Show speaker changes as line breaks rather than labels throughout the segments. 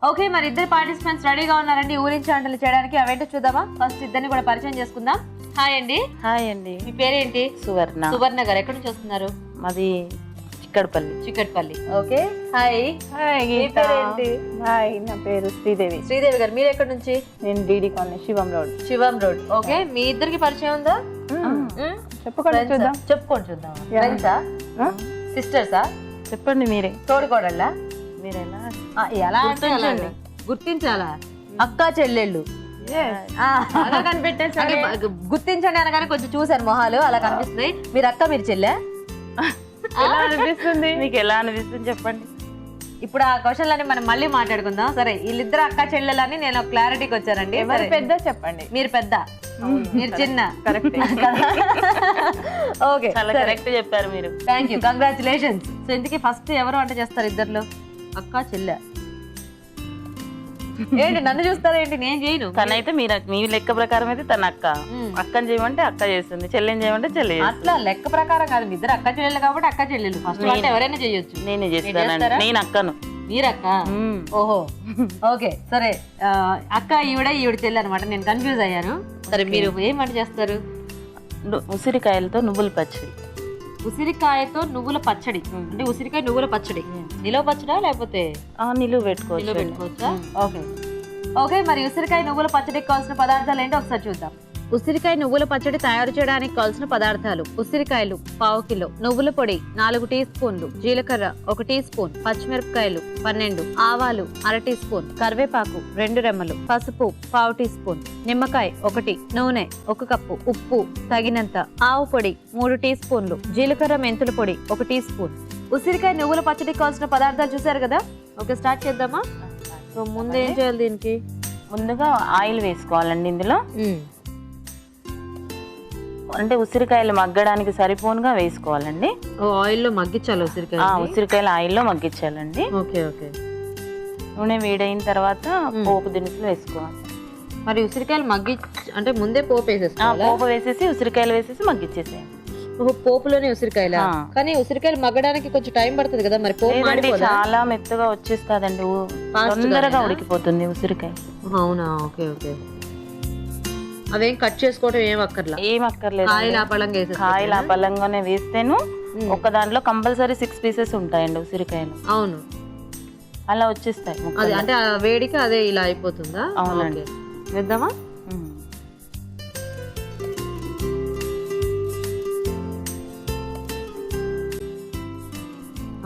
Okay, మరి ఇద్దరు participants రెడీగా ఉన్నారండి ఊరించి వంటలు చేయడానికి. అవేంటో చూద్దామా? ఫస్ట్ ఇద్దరిని కూడా పరిచయం చేసుకుందాం. హాయ్ అండి.
హాయ్ అండి.
మీ పేరేంటి?
సువర్ణ.
సువర్ణ గారు ఎక్కడి నుంచి వస్తున్నారు?
మాది Chikkadapalli.
Chikkadapalli. Okay, hi.
Hi.
మీ పేరేంటి?
హాయ్, నా పేరు శ్రీదేవి.
శ్రీదేవి గారు, మీరు ఎక్కడి నుంచి?
నేను డీడీ కాలనీ, శివం రోడ్.
శివం రోడ్. ఓకే, మీ ఇద్దరికి పరిచయం ఉందా?
చెప్పుకోండి చూద్దాం.
చెప్పుకోండి చూద్దాం. ఫ్రెండ్సా, సిస్టర్సా?
చెప్పండి మీరే.
తోడుకోడళ్ళా?
మీరు ఎలా
ఎలా అంటే అలాగే గుర్తించాలా? అక్క చెల్లెళ్ళు
అలా కనిపెట్టేసరి
గుర్తించండి అనగానే కొంచెం చూసాను మొహాలు అలా కనిపిస్తున్నాయి. మీరు అక్క, మీరు చెల్లె?
ఎలా అనిపిస్తుంది మీకు? ఎలా అనిపిస్తుంది చెప్పండి.
ఇప్పుడు ఆ క్వశ్చన్లని మనం మళ్ళీ మాట్లాడుకుందాం. సరే, వీళ్ళిద్దరు అక్క చెల్లెలని నేను క్లారిటీకి వచ్చానండి.
ఎవరు పెద్ద చెప్పండి.
మీరు పెద్ద, మీరు చిన్న.
కరెక్ట్.
ఓకే,
చాలా కరెక్ట్ చెప్పారు మీరు.
Thank you, congratulations. సో ఇందుకే ఫస్ట్ ఎవరు వంట చేస్తారు ఇద్దరులో? అక్క చెల్లె. ఏంటి నన్ను చూస్తారా ఏంటి? నేను చేయను.
తనైతే మీరు మీ లెక్క ప్రకారం అయితే తన అక్క. అక్కని చేయమంటే అక్క చేస్తుంది, చెల్లెని చేయమంటే చెల్లె.
అట్లా లెక్క ప్రకారం కాదు, మీ ఇద్దరు అక్క చెల్లెలు కాబట్టి అక్క చెల్లెలు. ఫస్ట్ అంటే ఎవరైనా చేయొచ్చు.
నేనే చేస్తానండి. నేను అక్కను.
మీరక్క? ఓహో, ఓకే. సరే, అక్క ఈవిడ చెల్లి అనమాట. నేను కన్ఫ్యూజ్ అయ్యాను. సరే, మీరు ఏం వంట చేస్తారు?
ఉసిరికాయలతో నువ్వుల పచ్చడి.
ఉసిరికాయతో నువ్వుల పచ్చడి అంటే ఉసిరికాయ నువ్వుల పచ్చడి. నిలువ పచ్చడా లేకపోతే
నిలువ పెట్టుకోవచ్చా?
Okay okay. మరి ఉసిరికాయ నువ్వుల పచ్చడికి కావాల్సిన పదార్థాలు ఏంటో ఒకసారి చూద్దాం. ఉసిరికాయ నువ్వుల పచ్చడి తయారు చేయడానికి కావాల్సిన పదార్థాలు: ఉసిరికాయలు 1/2 కిలో, నువ్వుల పొడి 4 టీ స్పూన్లు, జీలకర్ర 1 టీ స్పూన్, పచ్చిమిరపకాయలు 12, ఆవాలు 1/2 టీ స్పూన్, కరివేపాకు 2 రెమ్మలు, పసుపు 1/2 టీ స్పూన్, నిమ్మకాయ 1, నూనె 1 కప్పు, ఉప్పు తగినంత, ఆవు పొడి 3 టీ స్పూన్లు, జీలకర్ర మెంతుల పొడి 1 టీ స్పూన్. ఉసిరికాయ నువ్వుల పచ్చడికి కావాల్సిన పదార్థాలు చూసారు కదా. ఓకే, స్టార్ట్ చేద్దామా? సో ముందు ఏం చేయాలి? దీనికి
ముందుగా ఆయిల్ వేసుకోవాలండి. ఇందులో అంటే ఉసిరికాయలు మగ్గడానికి సరిపోనుగా వేసుకోవాలండి.
ఆయిల్లో మగ్గించాలి ఉసిరికాయ?
ఉసిరికాయలు ఆయిల్లో మగ్గించాలండి.
Okay okay.
నూనె వేడైన తర్వాత పోపు దినుసులు వేసుకోవాలి.
మరి ఉసిరికాయలు అంటే ముందే పోపు వేసేసుకోవాలా?
పోపు వేసేసి ఉసిరికాయలు వేసేసి మగ్గిచ్చేసేయండి.
పోపులోనే ఉసిరికాయలు? కానీ ఉసిరికాయలు మగ్గడానికి కొంచెం టైం పడుతుంది కదా. మరి పోపు
చాలా మెత్తగా వచ్చేస్తుందండి, తొందరగా ఉడికిపోతుంది ఉసిరికాయ.
అవునా? Okay okay. అవేం కట్ చేసుకోవడం ఏం అక్కర్లేదు.
కాయలు ఆ పలంగానే వేస్తేను ఒక దాంట్లో కంపల్సరీ 6 పీసెస్ ఉంటాయండి ఉసిరికాయలు.
అవును,
అలా వచ్చేస్తాయి.
అది అంటే ఆ వేడికి అదే ఇలా అయిపోతుందా?
అవునండి.
వేద్దామా?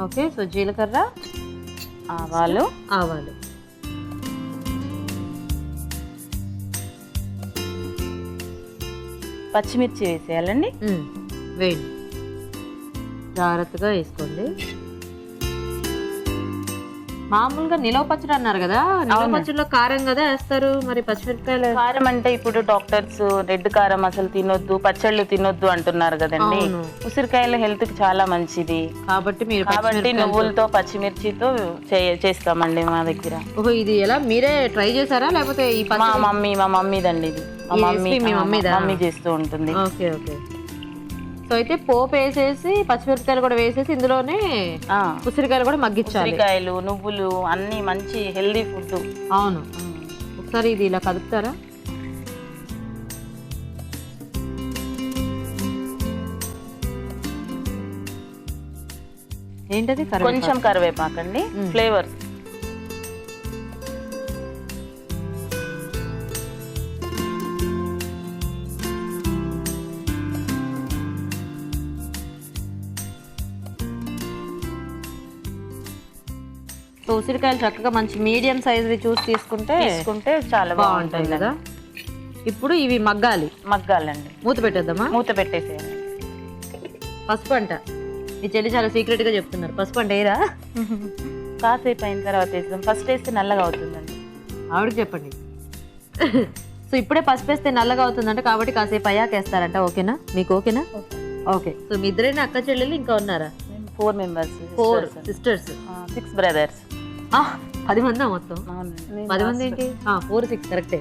ఓకే. సో జీలకర్ర,
ఆవాలు, పచ్చిమిర్చి వేసేయాలండి.
వేయండి, జాగ్రత్తగా వేసుకోండి. మామూలుగా నిలవ పచ్చడి అన్నారు కదా, నిలవ పచ్చడిలో కారం కదా వేస్తారు, మరి పచ్చిమిరపకాయలు?
కారం అంటే ఇప్పుడు డాక్టర్స్ రెడ్ కారం అసలు తినొద్దు, పచ్చళ్ళు తినొద్దు అంటున్నారు కదండి. ఉసిరికాయలు హెల్త్ కి చాలా మంచిది కాబట్టి నువ్వులతో పచ్చిమిర్చితో చేస్తామండి మా దగ్గర.
ఓహో, ఇది ఎలా మీరే ట్రై చేశారా లేకపోతే
మా మమ్మీదండి. ఇది మా మమ్మీ చేస్తూ ఉంటుంది.
Okay okay. సో అయితే పోపు వేసేసి పచ్చిమిరపకాయలు కూడా వేసేసి ఇందులోనే ఉసిరికాయలు కూడా మగ్గించాలి.
ఉసిరికాయలు, నువ్వులు అన్ని మంచి హెల్దీ ఫుడ్.
అవును. ఒకసారి ఇది ఇలా కదుపుతారా? ఏంటది?
కొంచెం కరివేపాకండి, ఫ్లేవర్.
సో ఉసిరికాయలు చక్కగా మంచి మీడియం సైజ్ చూసి తీసుకుంటే చాలా బాగుంటుంది కదా. ఇప్పుడు ఇవి మగ్గాలండి. మూత పెట్టేద్దామా?
మూత పెట్టేసేయండి.
పసుపు అంట ఈ చెల్లి చాలా సీక్రెట్ గా చెప్తున్నారు. పసుపు అంటే ఏరా?
కాసేపు అయిన తర్వాత వేస్తాం. ఫస్ట్ వేస్తే నల్లగా అవుతుందండి.
ఆవిడకి చెప్పండి. సో ఇప్పుడే పసుపు వేస్తే నల్లగా అవుతుందంట, కాబట్టి కాసేపు అయ్యాక వేస్తారంట. ఓకేనా? మీకు ఓకేనా? ఓకే. సో మీ ఇద్దరైనా అక్క చెల్లెలు ఇంకా ఉన్నారా?
4 మెంబర్స్.
4 sisters,
6 brothers.
10 మంది మొత్తం? 10 మంది ఏంటి? 4 6 కరెక్టే.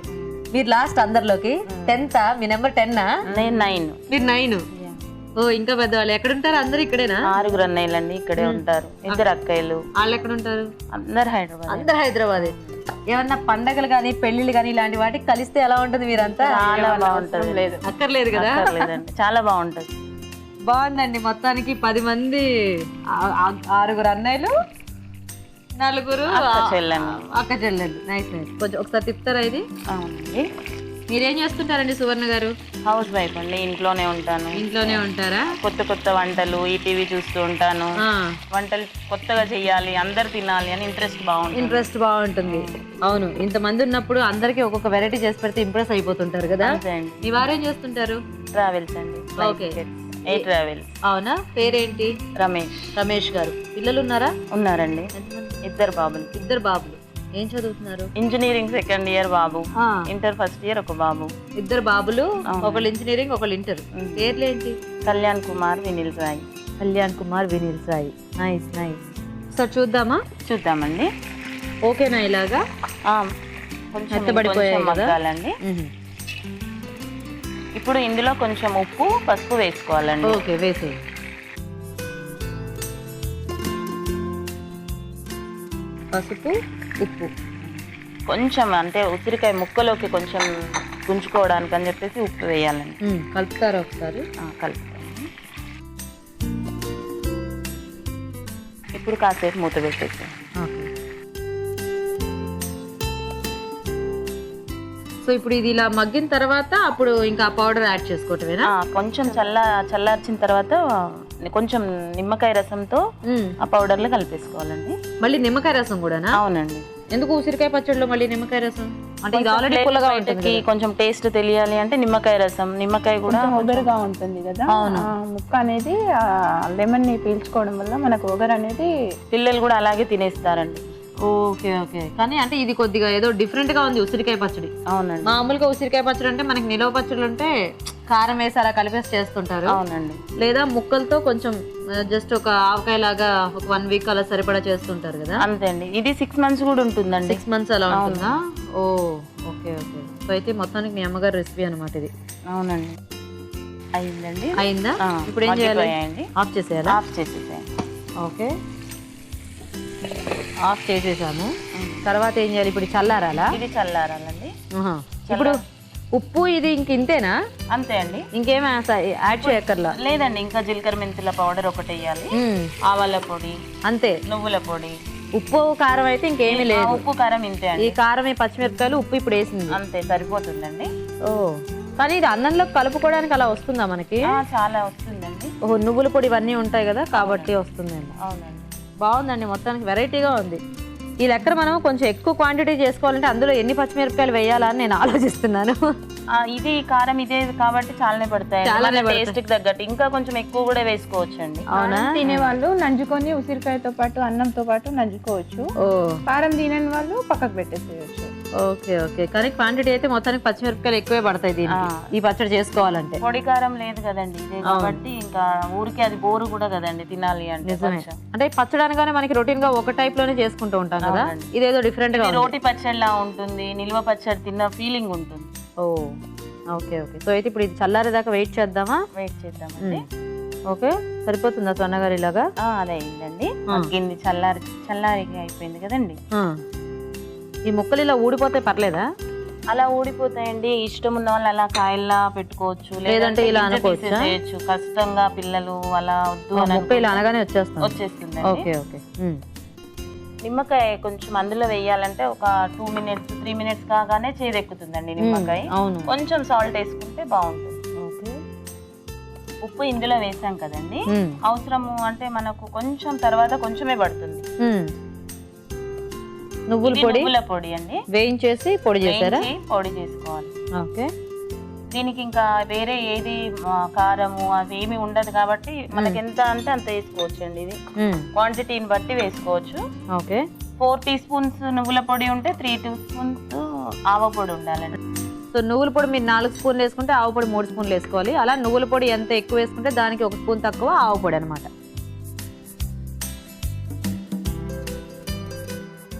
మీరు లాస్ట్ అందరిలోకి 10th? మీ నెంబర్ 10?
నేను 9.
మీరు 9. ఓ ఇంకా పెద్దవాళ్ళు ఎక్కడ ఉంటారు? అందరు ఇక్కడేనా?
6 అన్నయ్యలండి ఇక్కడే ఉంటారు, 2 అక్కయ్యలు.
వాళ్ళు ఎక్కడ ఉంటారు?
అందరు హైదరాబాద్.
అందరు హైదరాబాద్. ఏమన్నా పండగలు కానీ పెళ్లిళ్ళు కానీ ఇలాంటి వాటికి కలిస్తే ఎలా ఉంటది మీరంతా?
చాలా బాగుంటది.
లేదు అక్కర్లేదు కదా?
అక్కర్లేదండి, చాలా బాగుంటది.
బాగుందండి. మొత్తానికి 10 మంది, 6 అన్నయ్యలు, 4 అక్క చెల్లెలు. Nice nice. కొంచెం ఒకసారి తిప్పుతారా ఇది?
అవునండి.
మీరేం చేస్తుంటారండి సువర్ణ గారు?
హౌస్ వైఫ్ అండి, ఇంట్లోనే ఉంటాను.
ఇంట్లోనే ఉంటారా?
కొత్త వంటలు ఈటీవీ చూస్తూ ఉంటాను. వంటలు కొత్తగా చెయ్యాలి, అందరు తినాలి అని ఇంట్రెస్ట్ బాగుంటుంది. అవును, ఇంతమంది ఉన్నప్పుడు అందరికి ఒక్కొక్క వెరైటీ చేసి పెడితే ఇంప్రెస్ అయిపోతుంటారు కదా. మీ వారేం చేస్తుంటారు? ట్రావెల్స్ అండి.
ఓకే,
ఏ ట్రావెల్స్.
అవునా? పేరేంటి? రమేష్ గారు. పిల్లలు ఉన్నారా?
ఉన్నారండి, 2 బాబులు.
2 బాబులు. ఏం చదువుతున్నారు?
ఇంజనీరింగ్ 2nd ఇయర్ బాబు, ఇంటర్ 1st ఇయర్ ఒక బాబు.
2 బాబులు, ఒకళ్ళు ఇంజనీరింగ్ ఒకళ్ళు ఇంటర్. పేర్లు ఏంటి?
Kalyan Kumar, Vinil Sai.
Kalyan Kumar, Vinil Sai. Nice nice. Sir చూద్దామండి. ఓకేనా? ఇలాగా
మగ్గాలండి. ఇప్పుడు ఇందులో కొంచెం ఉప్పు పసుపు వేసుకోవాలండి.
ఓకే, వేసేయి. పసుపు ఉప్పు
కొంచెం, అంటే ఉసిరికాయ ముక్కలోకి కొంచెం గుంజుకోవడానికి అని చెప్పేసి ఉప్పు వేయాలండి.
కలుపుతారా ఒకసారి?
కలుపుతాను. ఇప్పుడు కాసేపు మూత పెట్టేసి.
సో ఇప్పుడు ఇది ఇలా మగ్గిన తర్వాత అప్పుడు ఇంకా పౌడర్ యాడ్ చేసుకోవటమేనా?
కొంచెం చల్లార్చిన తర్వాత కొంచెం నిమ్మకాయ రసంతో ఆ పౌడర్ లో కలిపేసుకోవాలండి.
మళ్ళీ నిమ్మకాయ రసం కూడానా?
అవునండి.
ఎందుకు ఉసిరికాయ పచ్చడిలో మళ్ళీ నిమ్మకాయ రసం? అంటే ఇది ఆల్రెడీ పుల్లగా ఉంటుంది,
కొంచెం టేస్ట్ తెలియాలి అంటే నిమ్మకాయ రసం. నిమ్మకాయ కూడా
ఒగరుగా ఉంటుంది కదా, ముక్క అనేది లెమన్ ని పీల్చుకోవడం వల్ల మనకు ఒగరు అనేది,
పిల్లలు కూడా అలాగే తినేస్తారండి.
Okay okay. కానీ అంటే ఇది కొద్దిగా ఏదో డిఫరెంట్ గా ఉంది ఉసిరికాయ పచ్చడి.
అవునండి.
మామూలుగా ఉసిరికాయ పచ్చడి అంటే మనకి నిలవ పచ్చళ్ళు ఉంటే కారం వేసి అలా కలిపేసి చేస్తుంటారు.
అవునండి.
లేదా ముక్కలతో కొంచెం జస్ట్ ఒక ఆవకాయ లాగా ఒక 1 వీక్ అలా సరిపడా చేస్తుంటారు కదా.
అంతే అండి. ఇది 6 months కూడా ఉంటుందండి.
6 months అలా ఉంటుందా? ఓ ఓకే ఓకే. సో అయితే మొత్తానికి మీ అమ్మగారు రెసిపీ అనమాట ఇది.
అవునండి. అయిందండి.
అయిందా? ఇప్పుడు ఏం చేయాలి? ఆఫ్ చేసేయాలా?
ఆఫ్ చేసేసాను.
ఓకే, ఆఫ్ చేసేసాము. తర్వాత ఏం చేయాలి? ఇప్పుడు చల్లారాలా?
ఇది చల్లారాలండి.
ఇప్పుడు ఉప్పు ఇది ఇంతేనా?
అంతే అండి,
ఇంకేం యాడ్ చేయక్కర్లా?
లేదండి. ఇంకా జీలకర్ర మెంతుల పౌడర్ ఒకటి వేయాలి, ఆవాల పొడి అంతే, నువ్వుల పొడి,
ఉప్పు కారం అయితే ఇంకేమీ లేదు.
ఉప్పు కారం ఇంతే అండి.
ఈ కారం, ఈ పచ్చిమిరపకాయలు, ఉప్పు ఇప్పుడు వేసింది
అంతే, సరిపోతుందండి.
ఓ, కానీ ఇది అన్నంలో కలుపుకోవడానికి అలా వస్తుందా మనకి?
చాలా వస్తుందండి.
ఓహో, నువ్వుల పొడి ఇవన్నీ ఉంటాయి కదా కాబట్టి వస్తుందండి.
అవునండి.
బాగుందండి, మొత్తానికి వెరైటీగా ఉంది. ఈ లెక్కన మనం కొంచెం ఎక్కువ క్వాంటిటీ చేసుకోవాలంటే అందులో ఎన్ని పచ్చిమిరపకాయలు వేయాలా అని నేను ఆలోచిస్తున్నాను.
ఇది కారం ఇదే కాబట్టి చాలానే పడతాయి, టేస్ట్ కి తగ్గట్టు. ఇంకా కొంచెం ఎక్కువ కూడా వేసుకోవచ్చు అండి.
అవునా?
తినే వాళ్ళు నంజుకొని ఉసిరికాయతో పాటు అన్నంతో పాటు నంజుకోవచ్చు. కారం తినని వాళ్ళు పక్కకు పెట్టేసేయచ్చు.
Okay okay. కానీ క్వాంటిటీ అయితే మొత్తానికి పచ్చిమిరపకాయలు ఎక్కువే పడతాయి దీనికి, ఈ పచ్చడి చేసుకోవాలంటే.
పొడి కారం లేదు కదండి ఇదే కాబట్టి, ఇంకా ఊరికి అది బోరు కూడా కదండి తినాలి అంటే.
అంటే పచ్చడి అనగానే మనకి రొటీన్ గా ఒక టైప్ లోనే చేసుకుంటూ ఉంటాం కదా, ఇదేదో డిఫరెంట్ గా
రోటి పచ్చడిలా ఉంటుంది, నిల్వ పచ్చడి తిన్న ఫీలింగ్ ఉంటుంది.
ఓ ఓకే ఓకే. సో అయితే ఇప్పుడు ఇది చల్లారేదాకా వెయిట్ చేద్దామా?
వెయిట్ చేద్దామండి.
ఓకే, సరిపోతుందా సన్నగారు ఇలాగా?
అదే అయిందండి, మగ్గింది, చల్లారి అయిపోయింది కదండి.
ఈ ముక్కలు ఇలా ఊడిపోతే పర్లేదా?
అలా ఊడిపోతాయండి, ఇష్టం ఉన్న వాళ్ళు అలా కాయల్లా పెట్టుకోవచ్చు,
లేదంటే ఇలా అనుకోవచ్చు.
కష్టంగా పిల్లలు అలా వద్దు అని
ముక్క ఇలా అనగానే
వచ్చేస్తుంది.
Okay okay.
నిమ్మకాయ కొంచెం అందులో వేయాలంటే ఒక 2 minutes 3 minutes కాగానే చేదెక్కుతుందండి నిమ్మకాయ. కొంచెం సాల్ట్ వేసుకుంటే బాగుంటుంది. ఉప్పు ఇందులో వేసాం కదండి, అవసరము అంటే మనకు కొంచెం తర్వాత కొంచెమే పడుతుంది. నువ్వుల పొడి అండి,
వేయించేసి పొడి చేసారా?
పొడి చేసుకోవాలి.
ఓకే.
దీనికి ఇంకా వేరే ఏది కారము అది ఏమి ఉండదు కాబట్టి మనకి ఎంత అంటే అంత వేసుకోవచ్చు అండి. ఇది క్వాంటిటీని బట్టి వేసుకోవచ్చు.
ఓకే.
4 teaspoons నువ్వుల పొడి ఉంటే 3 teaspoons ఆవ పొడి ఉండాలండి.
సో నువ్వుల పొడి మీరు 4 స్పూన్లు వేసుకుంటే ఆవ పొడి 3 స్పూన్లు వేసుకోవాలి. అలా నువ్వుల పొడి ఎంత ఎక్కువ వేసుకుంటే దానికి 1 స్పూన్ తక్కువ ఆవ పొడి అనమాట.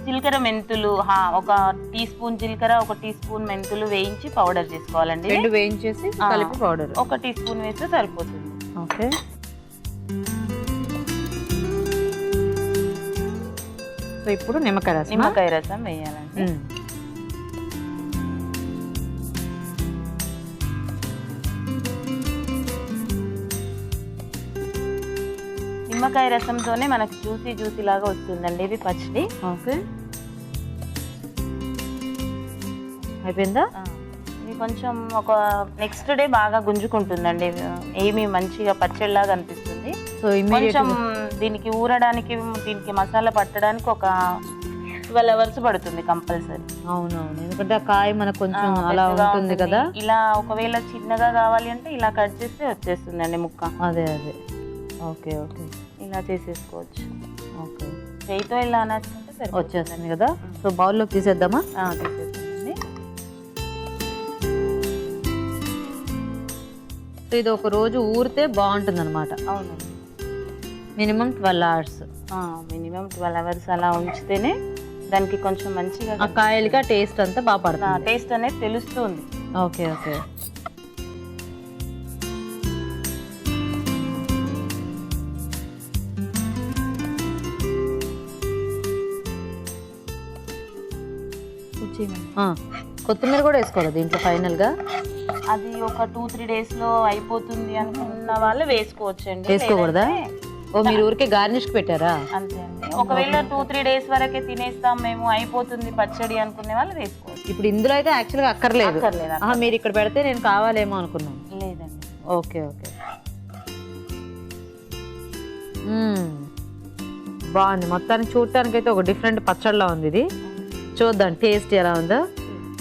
జీలకర్ర మెంతులు 1 teaspoon జీలకర్ర, 1 teaspoon మెంతులు వేయించి పౌడర్ చేసుకోవాలండి.
2 వేయించేసి కలిపి పౌడర్
1 teaspoon వేస్తే సరిపోతుంది.
ఓకే. సో ఇప్పుడు నిమ్మకాయ
రసం వేయాలండి. నిమ్మకాయ రసంతోనే మనకు జ్యూసీ లాగా వస్తుందండి ఇది పచ్చడి.
ఓకే, అయిపోయిందా?
ఇది కొంచెం ఒక నెక్స్ట్ డే బాగా గుంజుకుంటుందండి, ఏమి మంచిగా పచ్చడిలాగా అనిపిస్తుంది.
సో
కొంచెం దీనికి ఊరడానికి, దీనికి మసాలా పట్టడానికి ఒక 12 hours పడుతుంది కంపల్సరీ.
అవునవును, ఎందుకంటే ఆ కాయ మనకు కొంచెం అలా ఉంటుంది కదా.
ఇలా ఒకవేళ చిన్నగా కావాలి అంటే ఇలా కట్ చేస్తే వచ్చేస్తుందండి ముక్క.
అదే. ఓకే,
ఇలా చేసేసుకోవచ్చు.
ఓకే,
చేయితో ఇలా నచ్చుకుంటే
వచ్చేస్తుంది కదా. సో బౌల్లోకి తీసేద్దామా?
తీసేస్తామండి.
సో ఇది ఒక రోజు ఊరితే బాగుంటుంది అనమాట.
అవునండి,
మినిమం 12 hours.
మినిమం 12 hours అలా ఉంచితేనే దానికి కొంచెం మంచిగా
ఆ కాయలకి ఆ టేస్ట్ అంతా బాగా పడుతుంది.
టేస్ట్ అనేది తెలుస్తుంది.
ఓకే. కొత్తిమీర కూడా వేసుకోవాలి దీంట్లో ఫైనల్ గా.
అది ఒక 2-3 days లో అయిపోతుంది అనుకున్న వాళ్ళు వేసుకోవచ్చండి.
వేసుకోకూడదా? ఓ, మీరు ఊరికే గార్నిష్ పెట్టారా?
అంతే అండి. ఒకవేళ 2-3 days వరకే తినేస్తాం మేము, అయిపోతుంది పచ్చడి అనుకునే వాళ్ళు వేసుకోవచ్చు.
ఇప్పుడు ఇందులో అయితే యాక్చువల్గా అక్కర్లేదు. మీరు ఇక్కడ పెడితే నేను కావాలేమో అనుకున్నాను.
లేదండి.
ఓకే. బాగుంది, మొత్తానికి చూడటానికి అయితే ఒక డిఫరెంట్ పచ్చడిలా ఉంది ఇది. చూద్దాం టేస్ట్ ఎలా ఉందో.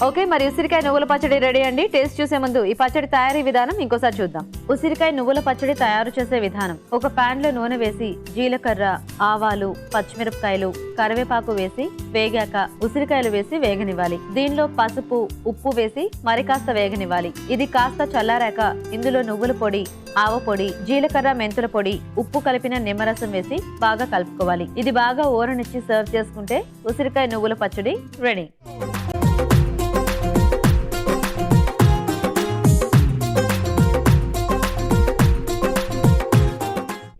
ఓకే, మరి ఉసిరికాయ నువ్వుల పచ్చడి రెడీ అండి. టేస్ట్ చూసే ముందు ఈ పచ్చడి తయారీ విధానం ఇంకోసారి చూద్దాం. ఉసిరికాయ నువ్వుల పచ్చడి తయారు చేసే విధానం: ఒక పాన్ లో నూనె వేసి జీలకర్ర, ఆవాలు, పచ్చిమిరపకాయలు, కరివేపాకు వేసి వేగాక ఉసిరికాయలు వేసి వేగనివ్వాలి. దీనిలో పసుపు, ఉప్పు వేసి మరి కాస్త వేగనివ్వాలి. ఇది కాస్త చల్లారాక ఇందులో నువ్వుల పొడి, ఆవ పొడి, జీలకర్ర, మెంతుల పొడి, ఉప్పు కలిపిన నిమ్మరసం వేసి బాగా కలుపుకోవాలి. ఇది బాగా ఊరనిచ్చి సర్వ్ చేసుకుంటే ఉసిరికాయ నువ్వుల పచ్చడి రెడీ.